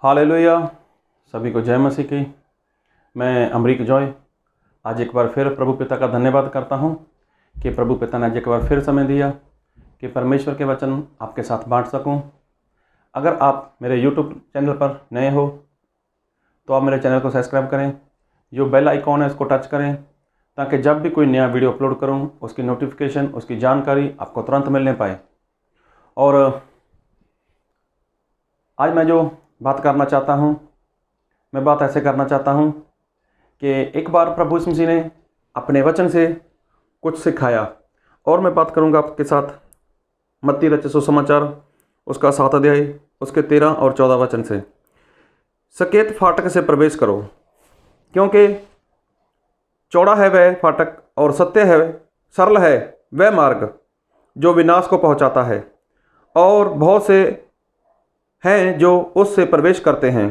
Hallelujah. सभी को जय मसीह की। मैं अमरीक जॉय आज एक बार फिर प्रभु पिता का धन्यवाद करता हूँ कि प्रभु पिता ने आज एक बार फिर समय दिया कि परमेश्वर के वचन आपके साथ बांट सकूँ। अगर आप मेरे YouTube चैनल पर नए हो तो आप मेरे चैनल को सब्सक्राइब करें, जो बेल आइकॉन है उसको टच करें ताकि जब भी कोई नया वीडियो अपलोड करूँ उसकी नोटिफिकेशन, उसकी जानकारी आपको तुरंत मिलने पाए। और आज मैं जो बात करना चाहता हूँ, मैं बात ऐसे करना चाहता हूँ कि एक बार प्रभु यीशु मसीह ने अपने वचन से कुछ सिखाया और मैं बात करूँगा आपके साथ मत्ती रचित सुसमाचार उसका 7 अध्याय उसके 13 और 14 वचन से। सकेत फाटक से प्रवेश करो, क्योंकि चौड़ा है वह फाटक और सत्य है, सरल है वह मार्ग जो विनाश को पहुँचाता है, और बहुत से हैं जो उससे प्रवेश करते हैं।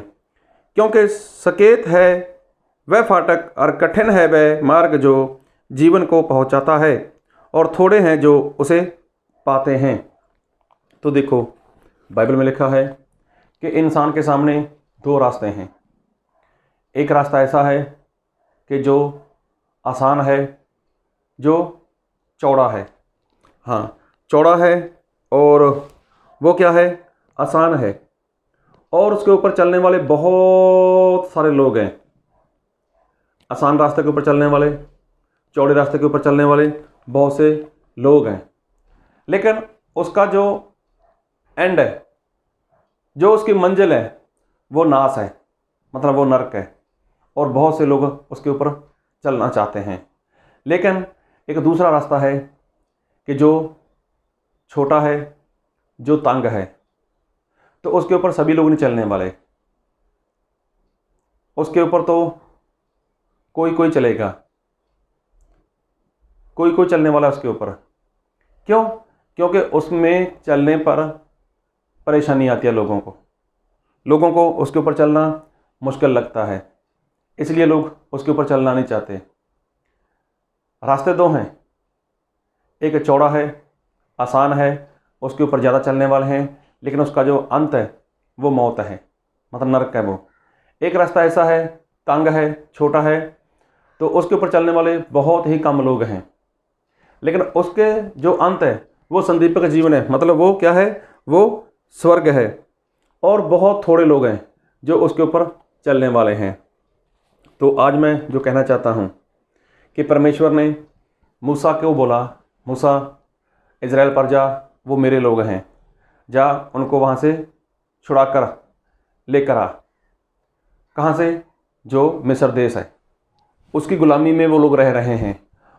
क्योंकि सकेत है वह फाटक और कठिन है वह मार्ग जो जीवन को पहुंचाता है, और थोड़े हैं जो उसे पाते हैं। तो देखो, बाइबल में लिखा है कि इंसान के सामने दो रास्ते हैं। एक रास्ता ऐसा है कि जो आसान है, जो चौड़ा है। हाँ, चौड़ा है और वो क्या है, आसान है, और उसके ऊपर चलने वाले बहुत सारे लोग हैं। आसान रास्ते के ऊपर चलने वाले, चौड़े रास्ते के ऊपर चलने वाले बहुत से लोग हैं, लेकिन उसका जो एंड है, जो उसकी मंजिल है, वो नाश है, मतलब वो नरक है, और बहुत से लोग उसके ऊपर चलना चाहते हैं। लेकिन एक दूसरा रास्ता है कि जो छोटा है, जो तंग है, तो उसके ऊपर सभी लोग नहीं चलने वाले। उसके ऊपर तो कोई कोई चलेगा, कोई कोई चलने वाला उसके ऊपर। क्यों? क्योंकि उसमें चलने पर परेशानी आती है लोगों को उसके ऊपर चलना मुश्किल लगता है, इसलिए लोग उसके ऊपर चलना नहीं चाहते। रास्ते दो हैं, एक चौड़ा है, आसान है, उसके ऊपर ज़्यादा चलने वाले हैं, लेकिन उसका जो अंत है वो मौत है, मतलब नरक है वो। एक रास्ता ऐसा है, तंग है, छोटा है, तो उसके ऊपर चलने वाले बहुत ही कम लोग हैं, लेकिन उसके जो अंत है वो संदीपक जीवन है, मतलब वो क्या है, वो स्वर्ग है, और बहुत थोड़े लोग हैं जो उसके ऊपर चलने वाले हैं। तो आज मैं जो कहना चाहता हूँ कि परमेश्वर ने मूसा को बोला, मूसा इज़राइल पर जा, वो मेरे लोग हैं, जा उनको वहाँ से छुड़ा कर लेकर आ। कहाँ से? जो मिस्र देश है, उसकी गुलामी में वो लोग रह रहे हैं,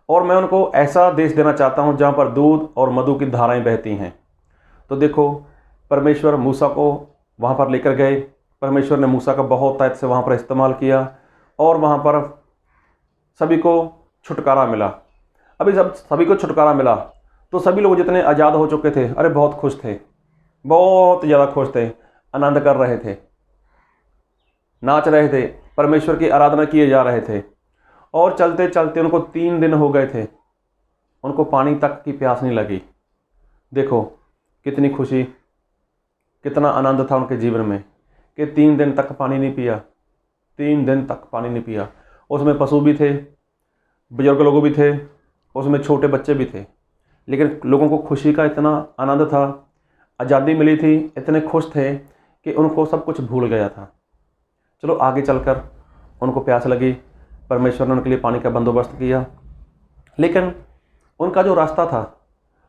और मैं उनको ऐसा देश देना चाहता हूँ जहाँ पर दूध और मधु की धाराएं बहती हैं। तो देखो, परमेश्वर मूसा को वहाँ पर लेकर गए। परमेश्वर ने मूसा का बहुत ताकत से वहाँ पर इस्तेमाल किया, और वहाँ पर सभी को छुटकारा मिला। अभी जब सभी को छुटकारा मिला तो सभी लोग जितने आज़ाद हो चुके थे, अरे बहुत खुश थे, बहुत ज़्यादा खुश थे, आनंद कर रहे थे, नाच रहे थे, परमेश्वर की आराधना किए जा रहे थे। और चलते चलते उनको 3 दिन हो गए थे, उनको पानी तक की प्यास नहीं लगी। देखो कितनी खुशी, कितना आनंद था उनके जीवन में कि 3 दिन तक पानी नहीं पिया, 3 दिन तक पानी नहीं पिया। उसमें पशु भी थे, बुजुर्ग लोग भी थे, उसमें छोटे बच्चे भी थे, लेकिन लोगों को खुशी का इतना आनंद था, आज़ादी मिली थी, इतने खुश थे कि उनको सब कुछ भूल गया था। चलो आगे चलकर उनको प्यास लगी, परमेश्वर ने उनके लिए पानी का बंदोबस्त किया, लेकिन उनका जो रास्ता था,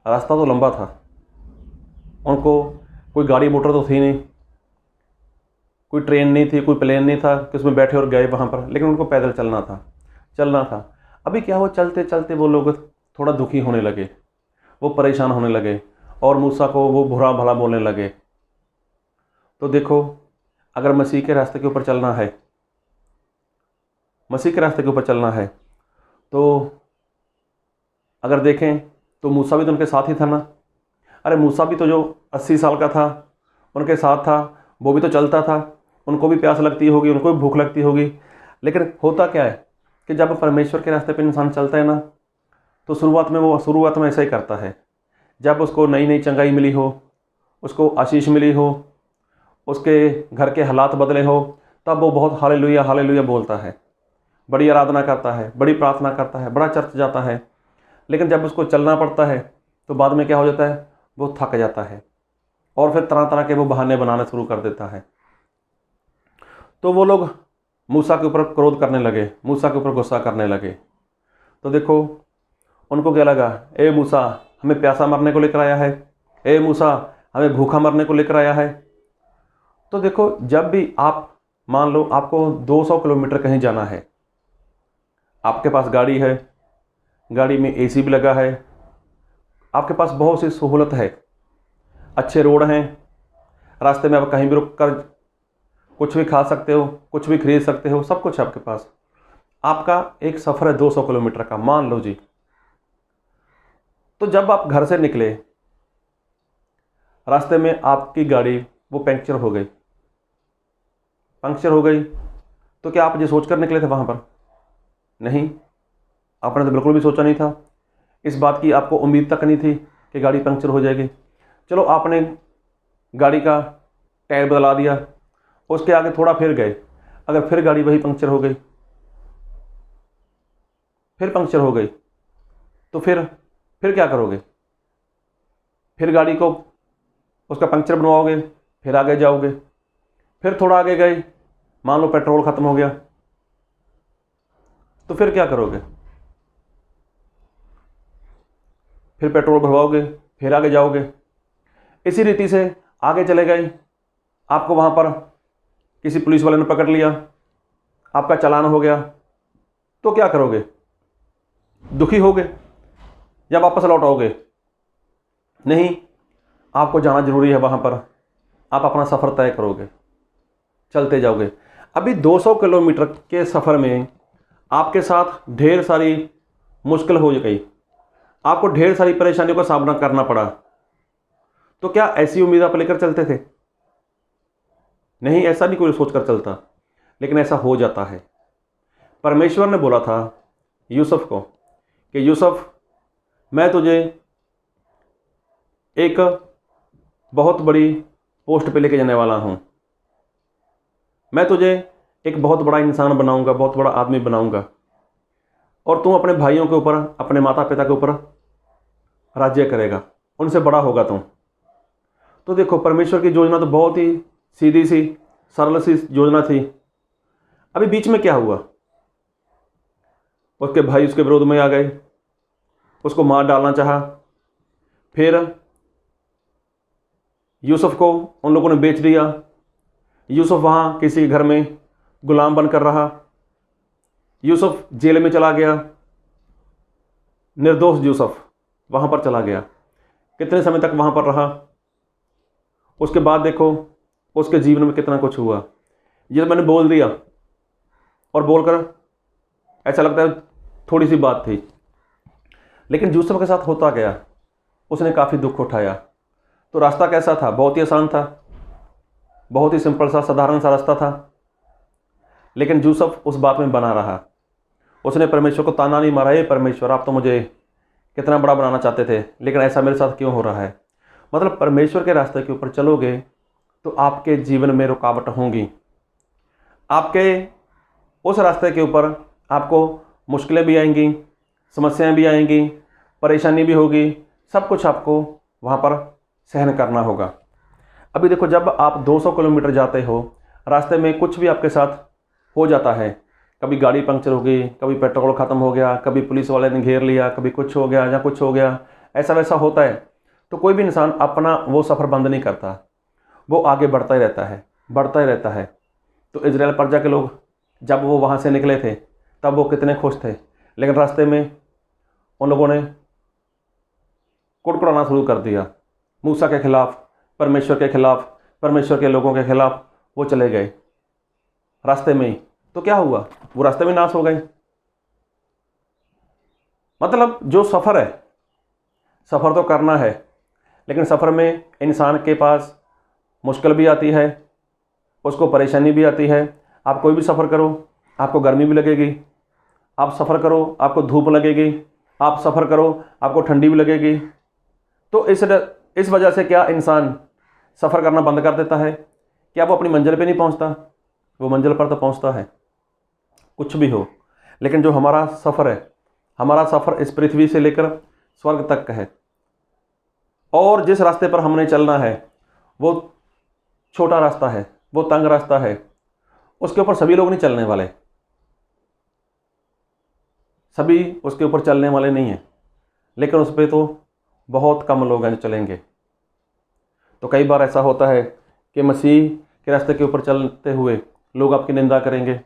रास्ता तो लंबा था। उनको कोई गाड़ी मोटर तो थी नहीं, कोई ट्रेन नहीं थी, कोई प्लेन नहीं था कि उसमें बैठे और गए वहाँ पर, लेकिन उनको पैदल चलना था। अभी क्या हो, चलते चलते वो लोग थोड़ा दुखी होने लगे, वो परेशान होने लगे, और मूसा को वो बुरा भला बोलने लगे। तो देखो, अगर मसीह के रास्ते के ऊपर चलना है, मसीह के रास्ते के ऊपर चलना है, तो अगर देखें तो मूसा भी तो उनके साथ ही था ना। अरे मूसा भी तो जो 80 साल का था उनके साथ था, वो भी तो चलता था, उनको भी प्यास लगती होगी, उनको भी भूख लगती होगी। लेकिन होता क्या है कि जब परमेश्वर के रास्ते पर इंसान चलता है ना, तो शुरुआत में ऐसा ही करता है। जब उसको नई नई चंगाई मिली हो, उसको आशीष मिली हो, उसके घर के हालात बदले हो, तब वो बहुत हालेलुया हालेलुया बोलता है, बड़ी आराधना करता है, बड़ी प्रार्थना करता है, बड़ा चर्च जाता है। लेकिन जब उसको चलना पड़ता है तो बाद में क्या हो जाता है, वो थक जाता है और फिर तरह तरह के वो बहाने बनाना शुरू कर देता है। तो वो लोग मूसा के ऊपर क्रोध करने लगे, मूसा के ऊपर गुस्सा करने लगे। तो देखो उनको क्या लगा, ए मूसा हमें प्यासा मरने को लेकर आया है, ए मूसा हमें भूखा मरने को लेकर आया है। तो देखो जब भी आप मान लो आपको 200 किलोमीटर कहीं जाना है, आपके पास गाड़ी है, गाड़ी में एसी भी लगा है, आपके पास बहुत सी सहूलत है, अच्छे रोड हैं, रास्ते में आप कहीं भी रुक कर कुछ भी खा सकते हो, कुछ भी खरीद सकते हो, सब कुछ है आपके पास। आपका एक सफ़र है 200 किलोमीटर का, मान लो जी। तो जब आप घर से निकले, रास्ते में आपकी गाड़ी वो पंक्चर हो गई, पंक्चर हो गई, तो क्या आप ये सोचकर निकले थे वहाँ पर? नहीं, आपने तो बिल्कुल भी सोचा नहीं था। इस बात की आपको उम्मीद तक नहीं थी कि गाड़ी पंक्चर हो जाएगी। चलो आपने गाड़ी का टायर बदला दिया, उसके आगे थोड़ा फिर गए, अगर फिर गाड़ी वही पंक्चर हो गई, फिर पंक्चर हो गई, तो फिर क्या करोगे? फिर गाड़ी को उसका पंक्चर बनवाओगे, फिर आगे जाओगे, फिर थोड़ा आगे गए, मान लो पेट्रोल ख़त्म हो गया, तो फिर क्या करोगे? फिर पेट्रोल भरवाओगे, फिर आगे जाओगे। इसी रीति से आगे चले गए, आपको वहाँ पर किसी पुलिस वाले ने पकड़ लिया, आपका चालान हो गया, तो क्या करोगे? दुखी होगे या वापस लौट आओगे? नहीं, आपको जाना जरूरी है वहाँ पर, आप अपना सफ़र तय करोगे, चलते जाओगे। अभी 200 किलोमीटर के सफ़र में आपके साथ ढेर सारी मुश्किल हो गई, आपको ढेर सारी परेशानियों का सामना करना पड़ा, तो क्या ऐसी उम्मीद आप लेकर चलते थे? नहीं, ऐसा नहीं कोई सोचकर चलता, लेकिन ऐसा हो जाता है। परमेश्वर ने बोला था यूसुफ को कि यूसुफ मैं तुझे एक बहुत बड़ी पोस्ट पे लेके जाने वाला हूँ, मैं तुझे एक बहुत बड़ा इंसान बनाऊंगा, बहुत बड़ा आदमी बनाऊंगा, और तू अपने भाइयों के ऊपर, अपने माता पिता के ऊपर राज्य करेगा, उनसे बड़ा होगा तू। तो देखो परमेश्वर की योजना तो बहुत ही सीधी सी सरल सी योजना थी। अभी बीच में क्या हुआ, उसके भाई उसके विरोध में आ गए, उसको मार डालना चाहा, फिर यूसुफ को उन लोगों ने बेच दिया, यूसुफ वहाँ किसी के घर में गुलाम बनकर रहा, यूसुफ जेल में चला गया, निर्दोष यूसुफ वहाँ पर चला गया, कितने समय तक वहाँ पर रहा। उसके बाद देखो उसके जीवन में कितना कुछ हुआ। ये मैंने बोल दिया और बोलकर ऐसा लगता है थोड़ी सी बात थी, लेकिन यूसुफ के साथ होता गया, उसने काफ़ी दुख उठाया। तो रास्ता कैसा था? बहुत ही आसान था, बहुत ही सिंपल सा साधारण सा रास्ता था, लेकिन यूसुफ उस बात में बना रहा। उसने परमेश्वर को ताना नहीं मारा, ये परमेश्वर आप तो मुझे कितना बड़ा बनाना चाहते थे, लेकिन ऐसा मेरे साथ क्यों हो रहा है। मतलब परमेश्वर के रास्ते के ऊपर चलोगे तो आपके जीवन में रुकावट होंगी, आपके उस रास्ते के ऊपर आपको मुश्किलें भी आएंगी, समस्याएं भी आएंगी, परेशानी भी होगी, सब कुछ आपको वहाँ पर सहन करना होगा। अभी देखो जब आप 200 किलोमीटर जाते हो, रास्ते में कुछ भी आपके साथ हो जाता है, कभी गाड़ी पंक्चर हो गई, कभी पेट्रोल ख़त्म हो गया, कभी पुलिस वाले ने घेर लिया, कभी कुछ हो गया या कुछ हो गया, ऐसा वैसा होता है, तो कोई भी इंसान अपना वो सफ़र बंद नहीं करता, वो आगे बढ़ता ही रहता है, बढ़ता ही रहता है। तो इजराइल प्रजा के लोग जब वो वहाँ से निकले थे तब वो कितने खुश थे, लेकिन रास्ते में उन लोगों ने कुड़कुड़ाना शुरू कर दिया, मूसा के खिलाफ, परमेश्वर के खिलाफ, परमेश्वर के लोगों के खिलाफ वो चले गए रास्ते में ही। तो क्या हुआ? वो रास्ते में नाश हो गए। मतलब जो सफ़र है, सफ़र तो करना है, लेकिन सफ़र में इंसान के पास मुश्किल भी आती है, उसको परेशानी भी आती है। आप कोई भी सफ़र करो आपको गर्मी भी लगेगी, आप सफ़र करो आपको धूप लगेगी, आप सफ़र करो आपको ठंडी भी लगेगी। तो इस वजह से क्या इंसान सफ़र करना बंद कर देता है? क्या वो अपनी मंजिल पे नहीं पहुंचता? वो मंजिल पर तो पहुंचता है। कुछ भी हो, लेकिन जो हमारा सफ़र है, हमारा सफ़र इस पृथ्वी से लेकर स्वर्ग तक का है, और जिस रास्ते पर हमने चलना है वो छोटा रास्ता है, वो तंग रास्ता है। उसके ऊपर सभी लोग नहीं चलने वाले, सभी उसके ऊपर चलने वाले नहीं हैं, लेकिन उस पर तो बहुत कम लोग हैं जो चलेंगे। तो कई बार ऐसा होता है कि मसीह के रास्ते के ऊपर चलते हुए लोग आपकी निंदा करेंगे,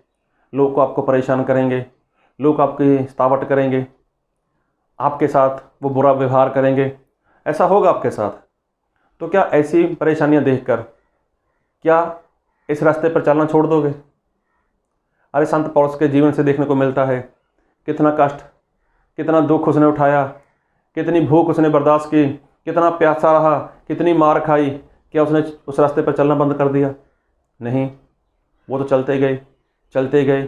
लोग को आपको परेशान करेंगे, लोग आपकी सतावट करेंगे, आपके साथ वो बुरा व्यवहार करेंगे। ऐसा होगा आपके साथ। तो क्या ऐसी परेशानियां देखकर क्या इस रास्ते पर चलना छोड़ दोगे? अरे संत पौलुस के जीवन से देखने को मिलता है कितना कष्ट, कितना दुख उसने उठाया, कितनी भूख उसने बर्दाश्त की, कितना प्यासा रहा, कितनी मार खाई। क्या उसने उस रास्ते पर चलना बंद कर दिया? नहीं, वो तो चलते गए, चलते गए,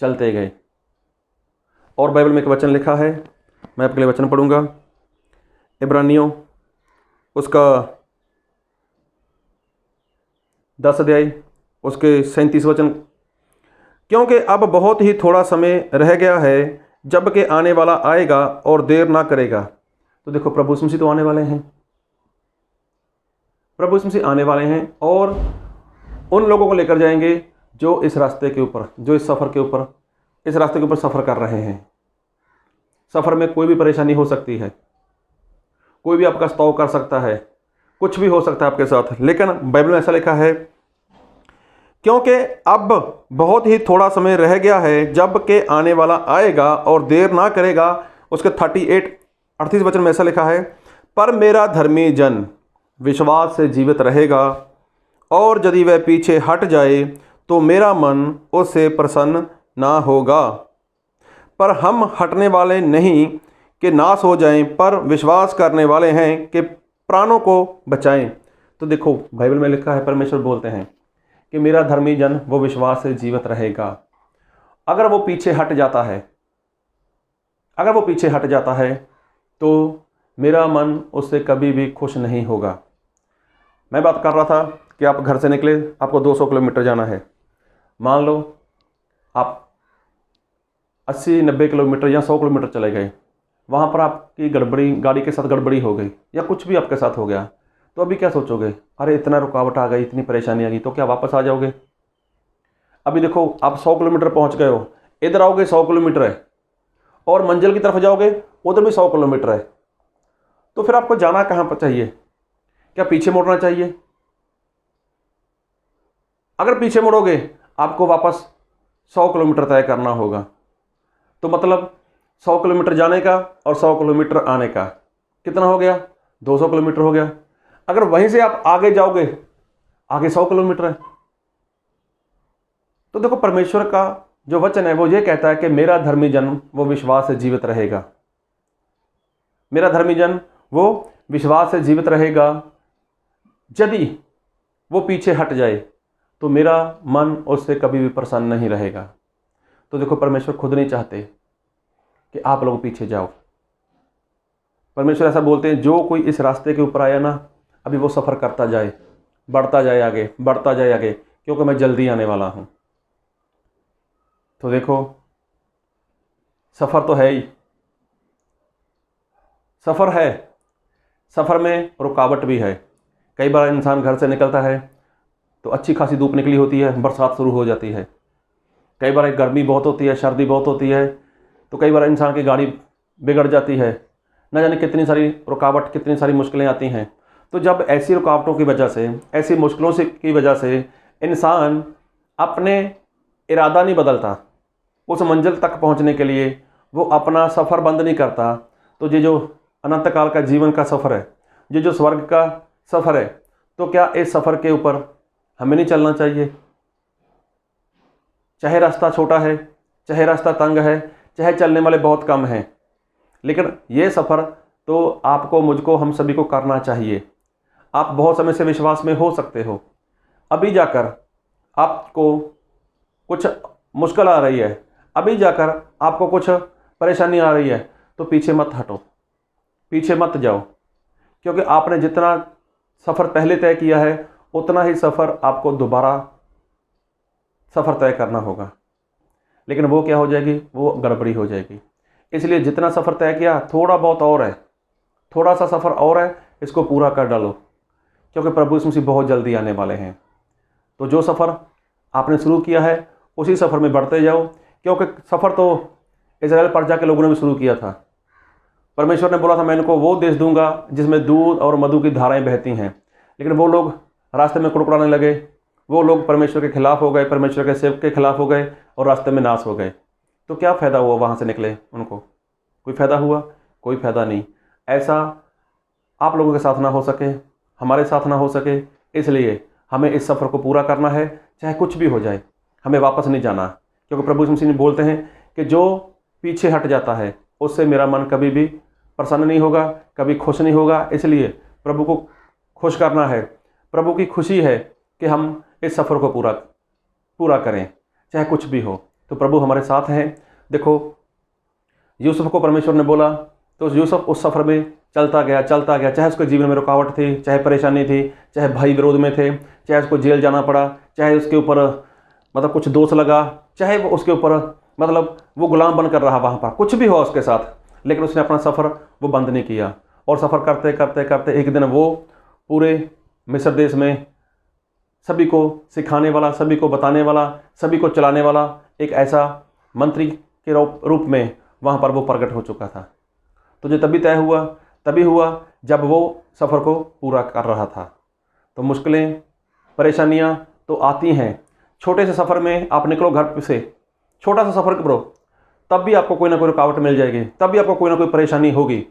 चलते गए। और बाइबल में एक वचन लिखा है, मैं आपके लिए वचन पढ़ूंगा। इब्रानियों उसका 10 अध्याय उसके 37 वचन, क्योंकि अब बहुत ही थोड़ा समय रह गया है जबकि आने वाला आएगा और देर ना करेगा। तो देखो, प्रभु यीशु मसीह तो आने वाले हैं, प्रभु यीशु मसीह आने वाले हैं और उन लोगों को लेकर जाएंगे जो इस रास्ते के ऊपर, जो इस सफ़र के ऊपर, इस रास्ते के ऊपर सफ़र कर रहे हैं। सफ़र में कोई भी परेशानी हो सकती है, कोई भी आपका सताव कर सकता है, कुछ भी हो सकता है आपके साथ, लेकिन बाइबल में ऐसा लिखा है क्योंकि अब बहुत ही थोड़ा समय रह गया है जबकि आने वाला आएगा और देर ना करेगा। उसके 38 वचन में ऐसा लिखा है, पर मेरा धर्मी जन विश्वास से जीवित रहेगा और यदि वह पीछे हट जाए तो मेरा मन उससे प्रसन्न ना होगा। पर हम हटने वाले नहीं कि नाश हो जाएं, पर विश्वास करने वाले हैं कि प्राणों को बचाएं। तो देखो, बाइबल में लिखा है, परमेश्वर बोलते हैं कि मेरा धर्मी जन वो विश्वास से जीवित रहेगा। अगर वो पीछे हट जाता है, अगर वो पीछे हट जाता है तो मेरा मन उससे कभी भी खुश नहीं होगा। मैं बात कर रहा था कि आप घर से निकले, आपको 200 किलोमीटर जाना है। मान लो आप 80-90 किलोमीटर या 100 किलोमीटर चले गए, वहाँ पर आपकी गड़बड़ी, गाड़ी के साथ गड़बड़ी हो गई या कुछ भी आपके साथ हो गया, तो अभी क्या सोचोगे? अरे इतना रुकावट आ गई, इतनी परेशानी आ गई, तो क्या वापस आ जाओगे? अभी देखो, आप 100 किलोमीटर पहुँच गए हो, इधर आओगे 100 किलोमीटर है, और मंजिल की तरफ जाओगे उधर भी 100 किलोमीटर है, तो फिर आपको जाना कहाँ पर चाहिए? क्या पीछे मुड़ना चाहिए? अगर पीछे मुड़ोगे आपको वापस 100 किलोमीटर तय करना होगा। तो मतलब 100 किलोमीटर जाने का और 100 किलोमीटर आने का कितना हो गया? 200 किलोमीटर हो गया। अगर वहीं से आप आगे जाओगे, आगे 100 किलोमीटर है। तो देखो, परमेश्वर का जो वचन है वो ये कहता है कि मेरा धर्मी जन वो विश्वास से जीवित रहेगा। मेरा धर्मी जन वो विश्वास से जीवित रहेगा। यदि वो पीछे हट जाए तो मेरा मन उससे कभी भी प्रसन्न नहीं रहेगा। तो देखो, परमेश्वर खुद नहीं चाहते कि आप लोग पीछे जाओ। परमेश्वर ऐसा बोलते हैं, जो कोई इस रास्ते के ऊपर आया ना, अभी वो सफ़र करता जाए, बढ़ता जाए आगे, बढ़ता जाए आगे, क्योंकि मैं जल्दी आने वाला हूँ। तो देखो, सफ़र तो है ही, सफ़र है, सफ़र में रुकावट भी है। कई बार इंसान घर से निकलता है तो अच्छी खासी धूप निकली होती है, बरसात शुरू हो जाती है। कई बार गर्मी बहुत होती है, सर्दी बहुत होती है, तो कई बार इंसान की गाड़ी बिगड़ जाती है। न जाने कितनी सारी रुकावट, कितनी सारी मुश्किलें आती हैं। तो जब ऐसी रुकावटों की वजह से, ऐसी मुश्किलों से की वजह से इंसान अपने इरादा नहीं बदलता, उस मंजिल तक पहुंचने के लिए वो अपना सफ़र बंद नहीं करता, तो ये जो अनंत काल का जीवन का सफ़र है, ये जो स्वर्ग का सफ़र है, तो क्या इस सफ़र के ऊपर हमें नहीं चलना चाहिए? चाहे रास्ता छोटा है, चाहे रास्ता तंग है, चाहे चलने वाले बहुत कम हैं, लेकिन ये सफ़र तो आपको, मुझको, हम सभी को करना चाहिए। आप बहुत समय से विश्वास में हो सकते हो, अभी जाकर आपको कुछ मुश्किल आ रही है, अभी जाकर आपको कुछ परेशानी आ रही है, तो पीछे मत हटो, पीछे मत जाओ, क्योंकि आपने जितना सफ़र पहले तय किया है उतना ही सफ़र आपको दोबारा सफ़र तय करना होगा, लेकिन वो क्या हो जाएगी, वो गड़बड़ी हो जाएगी। इसलिए जितना सफ़र तय किया थोड़ा बहुत और है, थोड़ा सा सफ़र और है, इसको पूरा कर डालो, क्योंकि प्रभु यीशु मसीह बहुत जल्दी आने वाले हैं। तो जो सफ़र आपने शुरू किया है उसी सफ़र में बढ़ते जाओ, क्योंकि सफ़र तो इज़राइल प्रजा के लोगों ने भी शुरू किया था। परमेश्वर ने बोला था मैं इनको वो देश दूंगा जिसमें दूध और मधु की धाराएं बहती हैं, लेकिन वो लोग रास्ते में कुड़कुड़ाने लगे, वो लोग परमेश्वर के खिलाफ हो गए, परमेश्वर के सेवक के खिलाफ हो गए और रास्ते में नाश हो गए। तो क्या फ़ायदा हुआ वहाँ से निकले उनको? कोई फ़ायदा हुआ? कोई फ़ायदा नहीं। ऐसा आप लोगों के साथ ना हो सके, हमारे साथ ना हो सके, इसलिए हमें इस सफ़र को पूरा करना है, चाहे कुछ भी हो जाए, हमें वापस नहीं जाना, क्योंकि प्रभु यीशु मसीह बोलते हैं कि जो पीछे हट जाता है उससे मेरा मन कभी भी प्रसन्न नहीं होगा, कभी खुश नहीं होगा। इसलिए प्रभु को खुश करना है, प्रभु की खुशी है कि हम इस सफ़र को पूरा करें, चाहे कुछ भी हो। तो प्रभु हमारे साथ हैं। देखो, यूसुफ को परमेश्वर ने बोला तो यूसुफ उस सफ़र में चलता गया, चाहे उसके जीवन में रुकावट थी, चाहे परेशानी थी, चाहे भाई विरोध में थे, चाहे उसको जेल जाना पड़ा, चाहे उसके ऊपर मतलब कुछ दोष लगा, चाहे वो उसके ऊपर मतलब वो गुलाम बनकर रहा वहाँ पर, कुछ भी हुआ उसके साथ, लेकिन उसने अपना सफ़र वो बंद नहीं किया। और सफ़र करते करते करते एक दिन वो पूरे मिस्र देश में सभी को सिखाने वाला, सभी को बताने वाला, सभी को चलाने वाला एक ऐसा मंत्री के रूप में वहाँ पर वो प्रकट हो चुका था। तो जो तभी हुआ जब वो सफ़र को पूरा कर रहा था। तो मुश्किलें, परेशानियाँ तो आती हैं। छोटे से सफ़र में आप निकलो घर से, छोटा सा सफ़र करो, तब भी आपको कोई ना कोई रुकावट मिल जाएगी, तब भी आपको कोई ना कोई परेशानी होगी।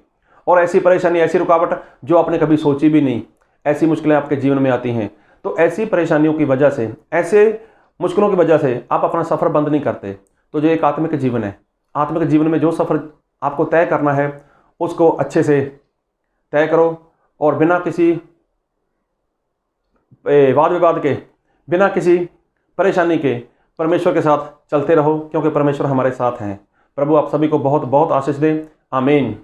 और ऐसी परेशानी, ऐसी रुकावट जो आपने कभी सोची भी नहीं, ऐसी मुश्किलें आपके जीवन में आती हैं। तो ऐसी परेशानियों की वजह से, ऐसे मुश्किलों की वजह से आप अपना सफ़र बंद नहीं करते। तो जो एक आत्मिक जीवन है, आत्मिक जीवन में जो सफ़र आपको तय करना है उसको अच्छे से तय करो और बिना किसी वाद विवाद के, बिना किसी परेशानी के परमेश्वर के साथ चलते रहो, क्योंकि परमेश्वर हमारे साथ हैं। प्रभु आप सभी को बहुत बहुत आशीष दें। आमीन।